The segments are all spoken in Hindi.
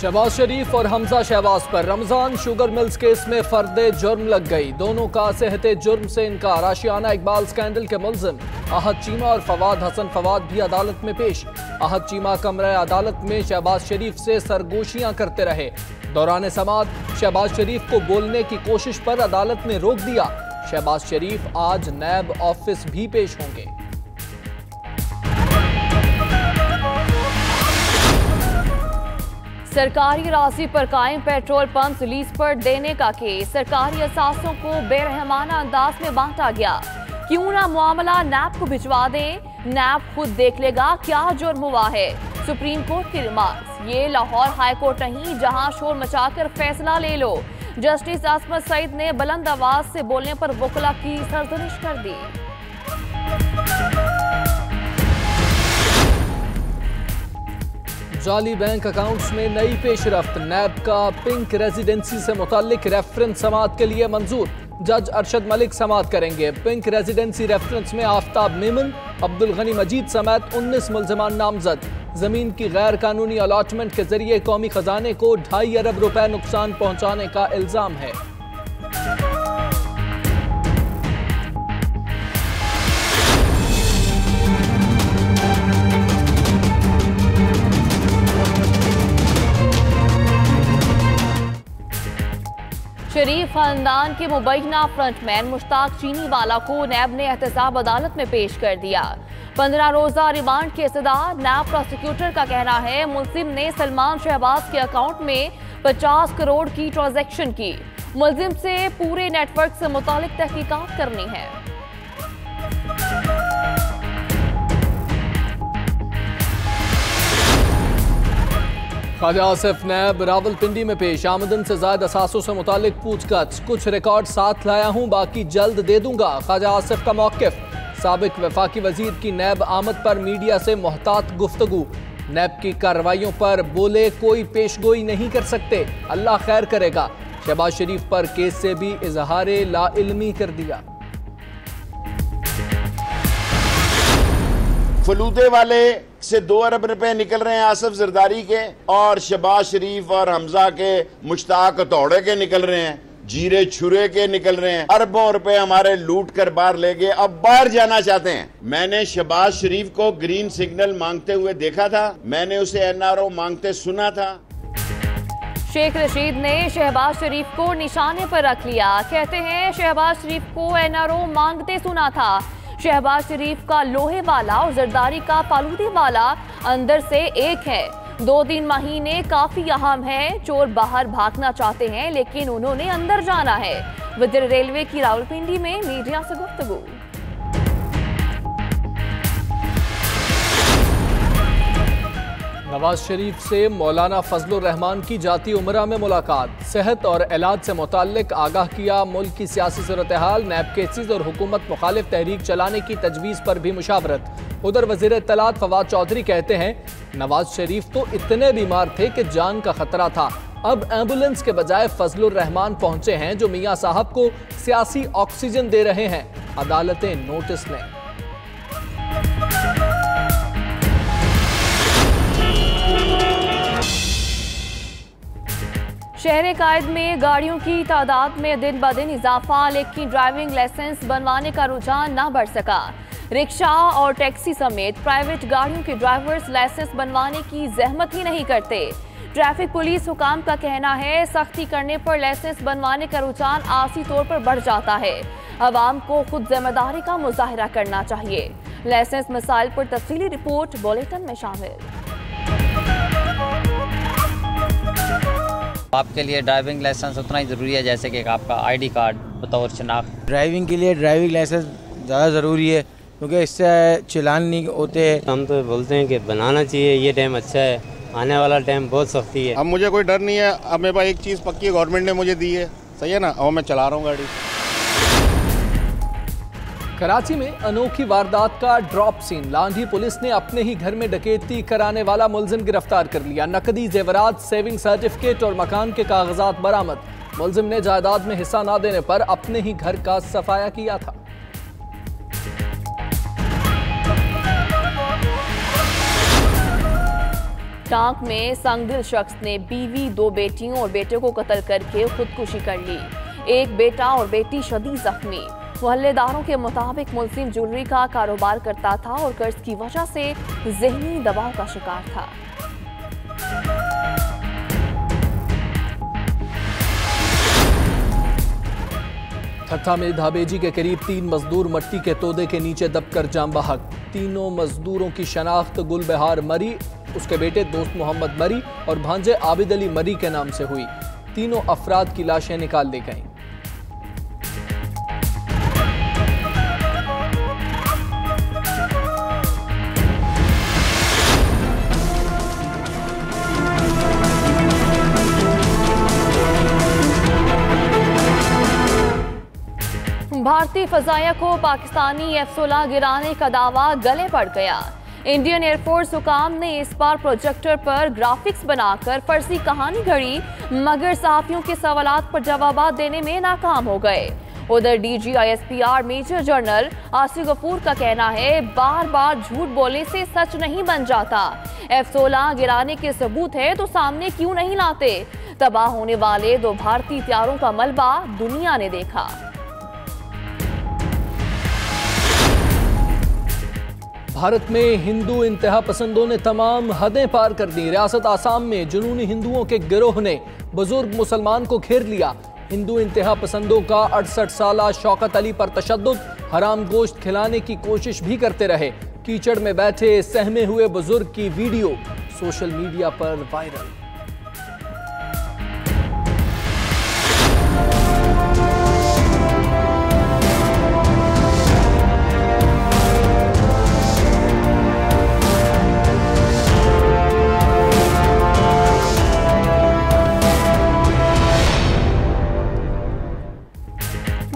शहबाज शरीफ और हमजा शहबाज पर रमजान शुगर मिल्स केस में फर्दे जुर्म लग गई। दोनों का सेहते जुर्म से इनकार। आशियाना इकबाल स्कैंडल के मुल्जिम आहद चीमा और फवाद हसन फवाद भी अदालत में पेश। आहद चीमा कमरे अदालत में शहबाज शरीफ से सरगोशियां करते रहे। दौरान समाअत शहबाज शरीफ को बोलने की कोशिश पर अदालत ने रोक दिया। शहबाज शरीफ आज नैब ऑफिस भी पेश होंगे। सरकारी राशि पर कायम पेट्रोल पंप लीज पर देने का केस। सरकारी असासों को बेरहमाना अंदाज में बांटा गया। क्यों ना मामला नैब को भिजवा दें, नैब खुद देख लेगा क्या जुर्म हुआ है। सुप्रीम कोर्ट की रिमार्क्स। ये लाहौर हाई कोर्ट नहीं जहां शोर मचाकर फैसला ले लो। जस्टिस असमत सईद ने बुलंद आवाज से बोलने पर वकला की सरजनिश कर दी। जाली बैंक अकाउंट्स में नई पेशरफ्त। नैब का पिंक रेजिडेंसी से मुताल्लिक रेफरेंस समाअत के लिए मंजूर। जज अरशद मलिक समाअत करेंगे। पिंक रेजिडेंसी रेफरेंस में आफ्ताब मेमन, अब्दुल गनी मजीद समेत 19 मुल्जिमान नामजद। जमीन की गैर कानूनी अलॉटमेंट के जरिए कौमी खजाने को 2.5 अरब रुपए नुकसान पहुंचाने का इल्जाम है। शरीफ खानदान के मुबैना फ्रंटमैन मुश्ताक चीनीवाला को नैब ने एहतसाब अदालत में पेश कर दिया। 15 रोजा रिमांड की सजा। नैब प्रोसिक्यूटर का कहना है मुल्जिम ने सलमान शहबाज के अकाउंट में 50 करोड़ की ट्रांजैक्शन की। मुल्जिम से पूरे नेटवर्क से मुतालिक तहकीकात करनी है। ख्वाजा आसिफ नैब रावलपिंडी में पेश। आमदन से ज्यादा असासों से मुतालिक पूछताछ। कुछ रिकॉर्ड साथ लाया हूं, बाकी जल्द दे दूंगा। ख्वाजा आसिफ का मौकिफ। साबिक वफाकी वजीर की नैब आमद पर मीडिया से मोहतात गुफ्तगू। नैब की कार्रवाइयों पर बोले कोई पेशगोई नहीं कर सकते, अल्लाह खैर करेगा। शहबाज शरीफ पर केस से भी इजहारे लाइल्मी कर दिया। फलूदे वाले से 2 अरब रुपए निकल रहे हैं आसिफ जरदारी के, और शहबाज शरीफ और हमजा के मुश्ताक हथौड़े के निकल रहे हैं, जीरे छुरे के निकल रहे हैं। अरबों रुपए हमारे लूट कर बाहर ले गए, अब बाहर जाना चाहते हैं। मैंने शहबाज शरीफ को ग्रीन सिग्नल मांगते हुए देखा था, मैंने उसे एनआरओ मांगते सुना था। शेख रशीद ने शहबाज शरीफ को निशाने पर रख लिया। कहते हैं शहबाज शरीफ को एनआरओ मांगते सुना था। शहबाज शरीफ का लोहे वाला और जरदारी का फालूदी वाला अंदर से एक है। 2-3 महीने काफी अहम है। चोर बाहर भागना चाहते हैं लेकिन उन्होंने अंदर जाना है। वज़ीर रेलवे की रावलपिंडी में मीडिया से गुफ्तगू। नवाज शरीफ से मौलाना फजलुर रहमान की जाती उमरा में मुलाकात। सेहत और इलाज से मुताल्लिक आगाह किया। मुल्क की सियासी सूरत हाल, नैब केसेस और हुकूमत मुखालिफ तहरीक चलाने की तजवीज़ पर भी मुशावरत। उधर वज़ीर इत्तलात फवाद चौधरी कहते हैं नवाज शरीफ तो इतने बीमार थे कि जान का खतरा था। अब एम्बुलेंस के बजाय फजलुर रहमान पहुंचे हैं जो मियाँ साहब को सियासी ऑक्सीजन दे रहे हैं। अदालतें नोटिस लें। शहर कायद में गाड़ियों की तादाद में दिन ब दिन इजाफा, लेकिन ड्राइविंग लाइसेंस बनवाने का रुझान न बढ़ सका। रिक्शा और टैक्सी समेत प्राइवेट गाड़ियों के ड्राइवर्स लाइसेंस बनवाने की जहमत ही नहीं करते। ट्रैफिक पुलिस हुकाम का कहना है सख्ती करने पर लाइसेंस बनवाने का रुझान आसी तौर पर बढ़ जाता है। अवाम को खुद जिम्मेदारी का मुजाहिरा करना चाहिए। लाइसेंस मसाइल पर तफसीली रिपोर्ट बुलेटिन में शामिल। आपके लिए ड्राइविंग लाइसेंस उतना ही ज़रूरी है जैसे कि आपका आईडी कार्ड बतौर शनाख्त। ड्राइविंग के लिए ड्राइविंग लाइसेंस ज़्यादा ज़रूरी है क्योंकि इससे चालान नहीं होते हैं। हम तो बोलते हैं कि बनाना चाहिए, ये टाइम अच्छा है, आने वाला टाइम बहुत सख्ती है। अब मुझे कोई डर नहीं है। अब मेरे पास एक चीज़ पक्की गवर्नमेंट ने मुझे दी है, सही है ना, और मैं चला रहा हूँ गाड़ी। कराची में अनोखी वारदात का ड्रॉप सीन। लांढी पुलिस ने अपने ही घर में डकैती कराने वाला मुलजिम गिरफ्तार कर लिया। नकदी, जेवरात, सेविंग सर्टिफिकेट और मकान के कागजात बरामद। मुलजिम ने जायदाद में हिस्सा न देने पर अपने ही घर का सफाया किया था। टांक में संगदिल शख्स ने बीवी, 2 बेटियों और बेटे को कत्ल करके खुदकुशी कर ली। एक बेटा और बेटी शदीद जख्मी। मोहल्लेदारों के मुताबिक मुलजिम ज्वेलरी का कारोबार करता था और कर्ज की वजह से ज़हनी दबाव का शिकार था। ठट्ठा में धाबेजी के करीब 3 मजदूर मट्टी के तोदे के नीचे दबकर जान बहक। तीनों मजदूरों की शनाख्त गुलबहार मरी, उसके बेटे दोस्त मोहम्मद मरी और भांजे आबिद अली मरी के नाम से हुई। तीनों अफराद की लाशें निकाल ली गईं। भारतीय फजाइया को पाकिस्तानी F-16 गिराने का दावा गले पड़ गया। इंडियन एयरफोर्स हुकाम ने इस बार प्रोजेक्टर पर ग्राफिक्स बनाकर फर्जी कहानी घड़ी, मगर सहाफियों के सवालात पर जवाब देने में नाकाम हो गए। उधर DGISPR major general Asif Ghafoor का कहना है, बार बार झूठ बोलने से सच नहीं बन जाता। F-16 गिराने के सबूत है तो सामने क्यों नहीं लाते? तबाह होने वाले 2 भारतीय हथियारों का मलबा दुनिया ने देखा। भारत में हिंदू इंतहा पसंदों ने तमाम हदें पार कर दी। रियासत आसाम में जुनूनी हिंदुओं के गिरोह ने बुजुर्ग मुसलमान को घेर लिया। हिंदू इंतहा पसंदों का 68 साला शौकत अली पर तशद्दुद, हराम गोश्त खिलाने की कोशिश भी करते रहे। कीचड़ में बैठे सहमे हुए बुजुर्ग की वीडियो सोशल मीडिया पर वायरल।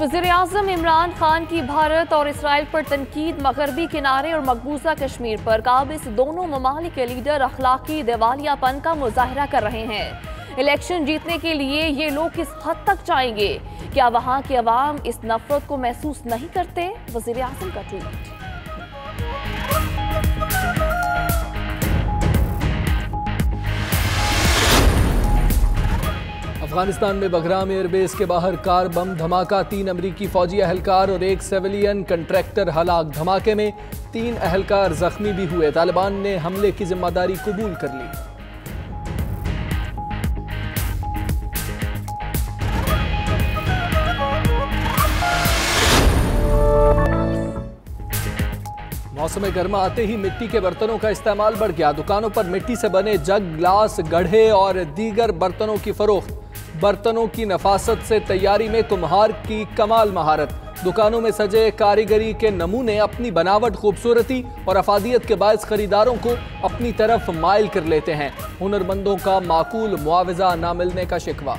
वज़ीर-ए-आज़म इमरान खान की भारत और इसराइल पर तनकीद, मगरबी किनारे और मकबूजा कश्मीर पर काबिज दोनों ममालिक के लीडर अखलाकी दिवालियापन का मुजाहरा कर रहे हैं। इलेक्शन जीतने के लिए ये लोग किस हद तक जाएंगे? क्या वहां के अवाम इस नफरत को महसूस नहीं करते? वज़ीर-ए-आज़म का ट्वीट। अफगानिस्तान में बगराम एयरबेस के बाहर कार बम धमाका, 3 अमरीकी फौजी अहलकार और 1 सिविलियन कंट्रैक्टर हलाक। धमाके में 3 अहलकार जख्मी भी हुए। तालिबान ने हमले की जिम्मेदारी कबूल कर ली। मौसम गर्मा आते ही मिट्टी के बर्तनों का इस्तेमाल बढ़ गया। दुकानों पर मिट्टी से बने जग, ग्लास, गढ़े और दीगर बर्तनों की फरोख्त। बर्तनों की नफासत से तैयारी में कुम्हार की कमाल महारत। दुकानों में सजे कारीगरी के नमूने अपनी बनावट, खूबसूरती और अफादियत के बायस खरीदारों को अपनी तरफ माइल कर लेते हैं। हुनरमंदों का माकूल मुआवजा न मिलने का शिकवा।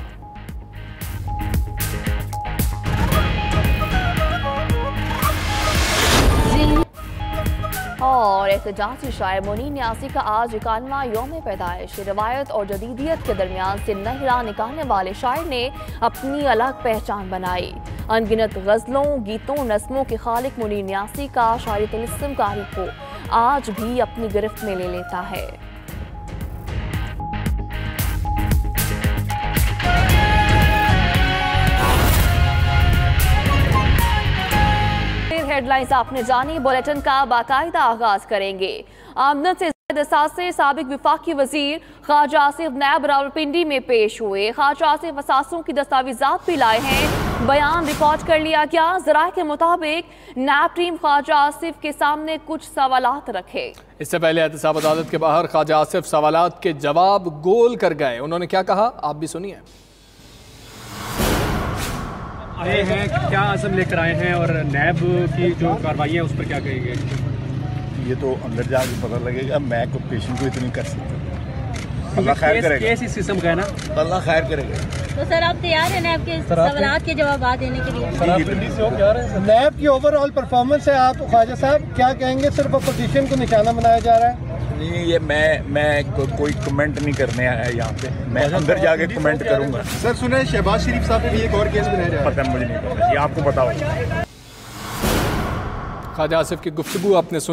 और एहतजाजी शायर मुनीर न्यासी का आज 91वां यौम पैदाइश। रिवायत और जदीदियत के दरमियान से नहरा निकालने वाले शायर ने अपनी अलग पहचान बनाई। अनगिनत गज़लों, गीतों, नज़्मों के खालिक मुनीर न्यासी का शायरी तिलिस्म कारी को आज भी अपनी गिरफ्त में ले लेता है। हेडलाइंस आपने जानी, बुलेटिन का बाकायदा आगाज करेंगे। आमदन से असासे साबिक विफाकी वजीर ख्वाजा आसिफ नैब रावलपिंडी में पेश हुए। ख्वाजा आसिफ असासों की दस्तावेजात भी लाए हैं। बयान रिकॉर्ड कर लिया गया। ज़राए के मुताबिक नैब टीम ख्वाजा आसिफ के सामने कुछ सवालात रखे। इससे पहले एहतसाब अदालत के बाहर ख्वाजा आसिफ सवालात के जवाब गोल कर गए। उन्होंने क्या कहा, आप भी सुनिए। आए हैं, क्या आज़म लेकर आए हैं और नैब की जो कार्रवाई है उस पर क्या कहेंगे? ये तो अंदर जाके पता लगेगा। मैं को पेशेंट को इतनी कर सकता। अल्लाह खैर करेगा। केस इस किस्म का है ना, अल्लाह खैर करेगा। तो सर आप तैयार हैं नैब के सवालात के जवाब देने के लिए? नैब की ओवरऑल परफॉर्मेंस है, आप ख्वाजा साहब क्या कहेंगे? सिर्फ अपोजिशन को निशाना बनाया जा रहा है। नहीं, ये मैं कोई कमेंट नहीं करने आया यहाँ पे। मैं अंदर जाके कमेंट करूँगा। सर सुने शहबाज शरीफ साहब पे भी एक और केस बनाया जा रहा है। पता मुझे नहीं पता, ये आपको बताओ। ख्वाजा आसिफ की गुफ्तगू आपने सुनी।